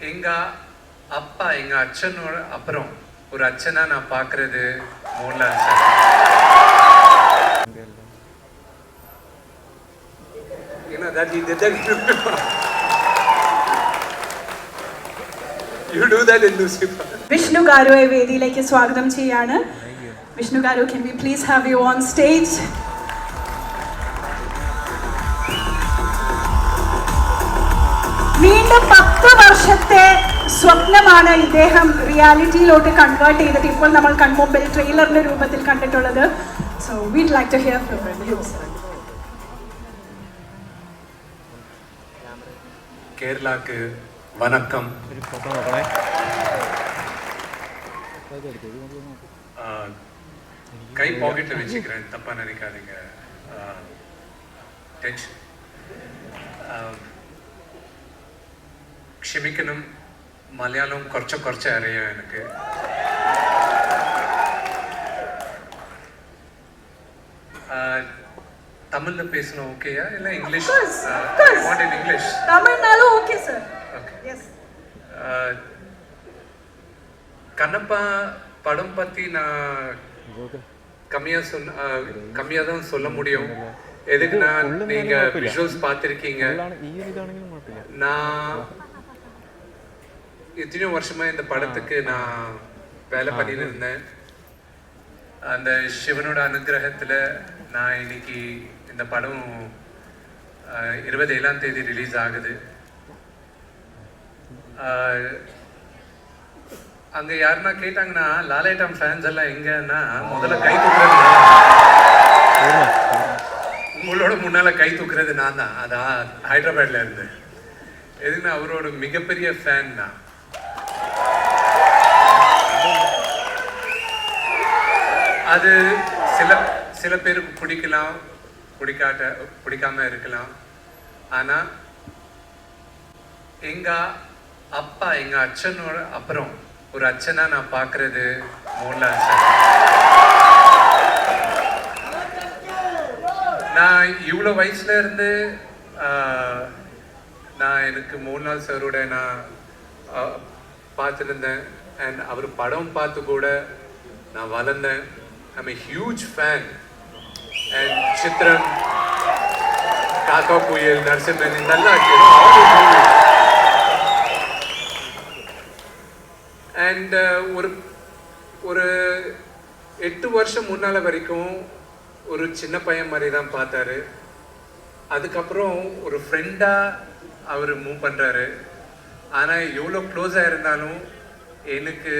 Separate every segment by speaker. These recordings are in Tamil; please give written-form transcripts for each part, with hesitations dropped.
Speaker 1: எங்கள் அப்பா எங்கள் அச்சனோட அப்புறம் ஒரு அச்சனா நான் பார்க்குறது Mohanlal sir. You do that in Lucifer.
Speaker 2: Vishnu Garu വേദിയിലേക്ക് സ്വാഗതം ചെയ്യാണ്. Vishnu Garu, can we please have you on stage? വീണ്ടും 10 വർഷത്തെ സ്വപ്നമാണ് ഇദ്ദേഹം റിയാലിറ്റിയിലോട്ട് കൺവേർട്ട് ചെയ്തിട്ട് ഇപ്പോൾ നമ്മൾ കൺമുമ്പിൽ ട്രെയിലറിന്റെ രൂപത്തിൽ കണ്ടിട്ടുള്ളത്. So we'd like to hear from you, sir.
Speaker 1: கேரளாக்கு வணக்கம். கை பாக்கெட்டில் வச்சுக்கிறேன், தப்பாக நினைக்காதீங்க. டென்ஷன் ക്ഷമിക്കണം, മലയാളം കുറച്ച് അറിയാം എനിക്ക്. தமிழ்ல பேசணும் ஓகேயா இல்ல இங்கிலீஷ்? What in English?
Speaker 2: தமிழ்னாலும் okay sir.
Speaker 1: Okay.
Speaker 2: Yes.
Speaker 1: Kannappa படம் பத்தி நான் கம்மியா தான் சொல்ல முடியும். எதுக்குன்னா நீங்க விஷுவல்ஸ் பார்த்துருக்கீங்க. நான் எத்தனையோ வருஷமா இந்த படத்துக்கு நான் வேலை பண்ணிட்டு இருந்தேன். அந்த சிவனோட அனுகிரகத்தில் நான் இன்னைக்கு இந்த படம் 27ஆம் தேதி ரிலீஸ் ஆகுது. அங்கே யாருன்னா கேட்டாங்கன்னா லாலேட்டம் ஃபேன்ஸ் எல்லாம் எங்கன்னா முதல்ல கை தூக்குறது உங்களோட முன்னால் கை தூக்குறது நான் தான். அதான் ஹைதராபாத்ல இருந்து. எதுக்குன்னா அவரோட மிகப்பெரிய ஃபேன் தான். அது சில பேருக்கு பிடிக்கலாம், பிடிக்காம இருக்கலாம். ஆனால் எங்கள் அப்பா எங்கள் அச்சனோட அப்புறம் ஒரு அச்சனா நான் பார்க்குறது மோகன்லால் சார். நான் இவ்வளோ வயசுல இருந்து நான் எனக்கு மோகன்லால் சாரோட நான் பார்த்துருந்தேன். அண்ட் அவர் படம் பார்த்து கூட நான் வளர்ந்தேன். I'm a huge fan. And Chitram, Kaka Puyal, Narsimhan, இதெல்லாம் all the movies. And ஒரு 8 வருஷம் முன்னால் வரைக்கும் ஒரு சின்ன பையன் மாதிரி தான் பார்த்தாரு. அதுக்கப்புறம் ஒரு ஃப்ரெண்டாக அவர் மூவ் பண்ணுறாரு. ஆனால் எவ்வளோ க்ளோஸாக இருந்தாலும் எனக்கு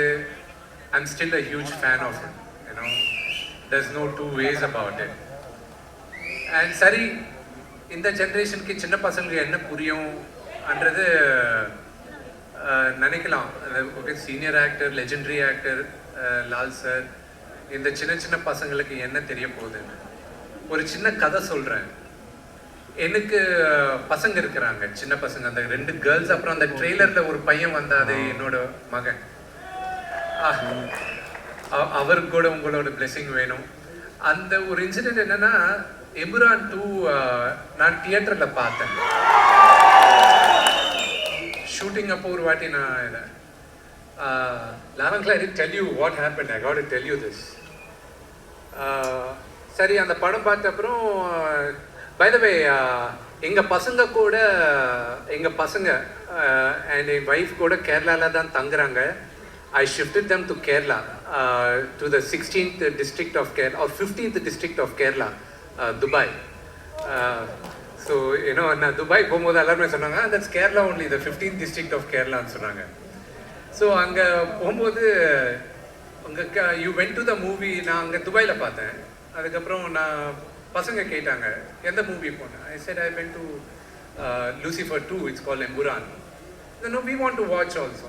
Speaker 1: I'm still a huge fan of him. You know, there's no two ways about it. And சரி, இந்த ஜென்ரேஷனுக்கு சின்ன பசங்களுக்கு என்ன புரியும்ன்றது நினைக்கலாம். Okay, senior actor, legendary actor Lal sir, இந்த சின்ன பசங்களுக்கு என்ன தெரிய போகுதுன்னு ஒரு சின்ன கதை சொல்கிறேன். எனக்கு பசங்க இருக்கிறாங்க, சின்ன பசங்க, அந்த 2 கேர்ள்ஸ். அப்புறம் அந்த ட்ரெய்லரில் ஒரு பையன் வந்தாது, என்னோட மகன். அவருக்கு கூட உங்களோட பிளெஸிங் வேணும். அந்த ஒரு இன்சிடென்ட் என்னன்னா, எம்புரான் 2 நான் தியேட்டரில் பார்த்தேன். ஷூட்டிங் அப்போ ஒரு வாட்டி நான் இதை லாரன்ஸ்ல I tell you what happen. I got to tell you this. சரி, அந்த படம் பார்த்த அப்புறம் பை த வே எங்கள் பசங்க அண்ட் என் ஒய்ஃப் கூட கேரளாவில் தான் தங்குறாங்க. I shifted them to Kerala, to the 16th district of Kerala, or 15th district of Kerala, Dubai. So, you know, நான் துபாய் போகும்போது எல்லாருமே சொன்னாங்க, that's Kerala only, the 15th district of Kerala ன்னு சொன்னாங்க. ஸோ அங்கே போகும்போது அங்கே you went to the movie. நான் அங்கே துபாயில் பார்த்தேன். அதுக்கப்புறம் நான் பசங்க கேட்டாங்க எந்த மூவி போனேன். I said I went to Lucifer 2, it's called Emburan. No, we want to watch also.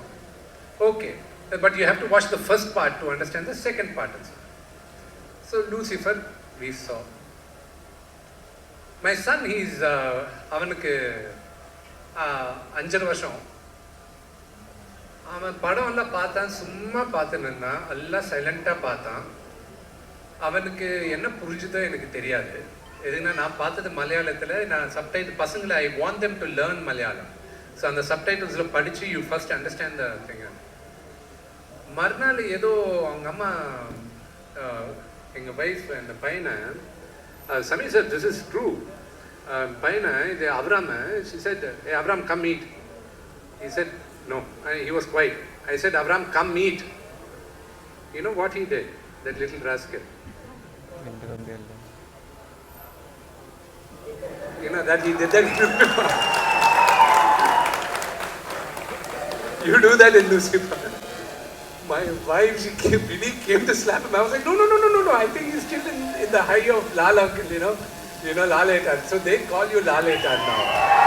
Speaker 1: Okay. But you have to watch the first part to understand the second part also. So Lucifer we saw. My son, he's அவனுக்கு 5 வருஷம். அவன் படம் எல்லாம் பார்த்தான், சும்மா பார்த்துன்னா எல்லாம் சைலண்டாக பார்த்தான். அவனுக்கு என்ன புரிஞ்சுதோ எனக்கு தெரியாது. எதுனா நான் பார்த்தது மலையாளத்தில். நான் சப்டைட்டில் பசங்களை I want them to learn Malayalam. So அந்த சப்டைட்டில்ஸில் படித்து you first understand the thing. மறுநாள் ஏதோ அவங்க அம்மா எங்கள் ஒய்ஃப் அந்த பையனை Sameer sir this is true பையனை இது Abram she said hey Abram come meet. He said no, he was quiet. I said Abram come meet. You know what he did, that little rascal? You know that he did that. You do that in Lucifer. My wife, she really came to slap him. I was like, no. I think he's still in the high of Lal uncle, you know Lal Etan. So they call you Lal Etan now.